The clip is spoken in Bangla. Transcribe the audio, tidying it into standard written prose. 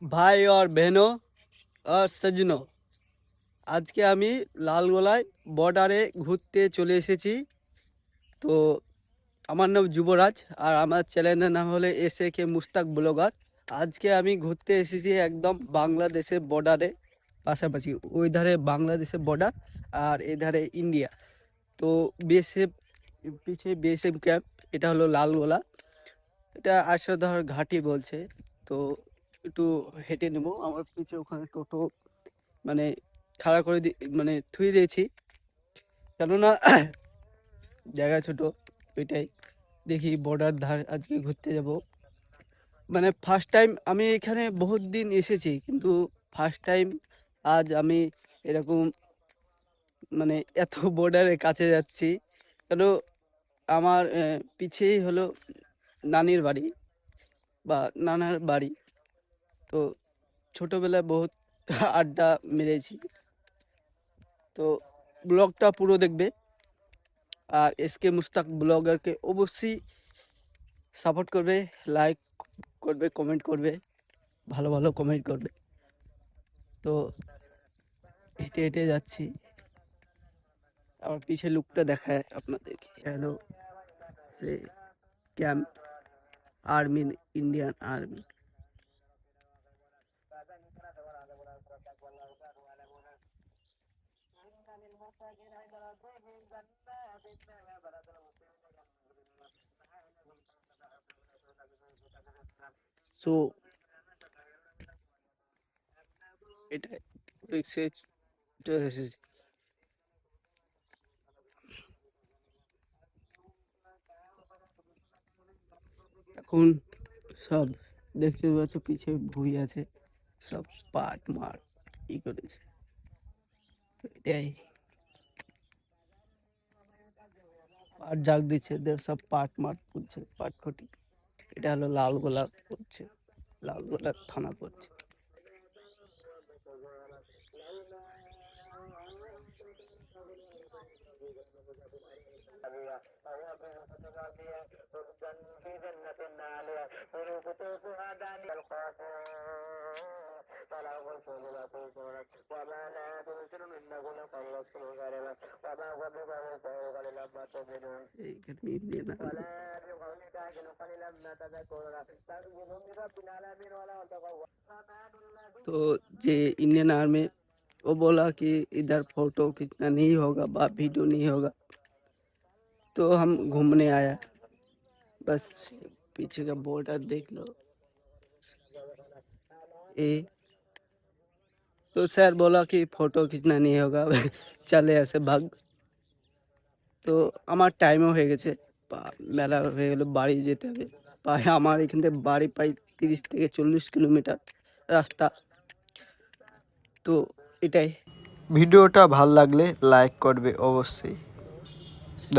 भाई और बहनों और सज्जनों, আজকে আমি লালগোলায় বর্ডারে ঘুরতে চলে এসেছি। তো আমার নাম যুবরাজ আর আমার চ্যানেলের নাম হলো SAK মুস্তাক ব্লগার। আজকে আমি ঘুরতে এসেছি একদম বাংলাদেশের বর্ডারে, পাশাপাশি ওই ধারে বাংলাদেশের বর্ডার আর এই ধারে ইন্ডিয়া। তো বিএসএফ পিছিয়ে বিএসএফ ক্যাম্প, এটা হলো লালগোলা, এটা আশাধার ঘাটি বলছে। তো একটু হেঁটে নেব, আমার পিছে ওখানে টোটো মানে খাড়া করে মানে থুয়ে দিয়েছি, কেননা জায়গা ছোট। ওইটাই দেখি বর্ডার ধার আজকে ঘুরতে যাব। মানে ফার্স্ট টাইম আমি এখানে বহুত দিন এসেছি, কিন্তু ফার্স্ট টাইম আজ আমি এরকম মানে এত বর্ডারের কাছে যাচ্ছি। কেন আমার পিছেই হলো নানির বাড়ি বা নানার বাড়ি। তো ছোটোবেলায় বহুত আড্ডা মেরেছি। তো ব্লগটা পুরো দেখবে আর SK মুস্তাক ব্লগারকে অবশ্যই সাপোর্ট করবে, লাইক করবে, কমেন্ট করবে, ভালো ভালো কমেন্ট করবে। তো হেঁটে হেঁটে যাচ্ছি, আমার পিছে লুকটা দেখায় আপনাদেরকে। হ্যালো, সে camp army, Indian army. So এটা এসেছি। এখন সব দেখতে পাচ্ছ পিছে ভুঁই আছে, সব পাট মার ই করেছে। তো এটাই পাট জাগ দিচ্ছে, সব পাট মার করছে, পাট খটি। এটা হলো লালগোলা করছে, লালগোলা থানা করছে। এইখানে ইন্ডিয়ান আর্মি। तो जे इंडियन आर्मी, वो बोला कि इधर फोटो खींचना नहीं होगा बा वीडियो नहीं होगा। तो हम घूमने आया, बस पीछे का बॉर्डर देख लो। ए तो सर बोला कि फोटो खींचना नहीं होगा चले ऐसे भाग। তো আমার টাইমও হয়ে গেছে, মেলা হয়ে গেল, বাড়ি যেতে হবে। প্রায় আমার এখান থেকে বাড়ি প্রায় 30 থেকে 40 কিলোমিটার রাস্তা। তো এটাই। ভিডিওটা ভালো লাগলে লাইক করবে অবশ্যই।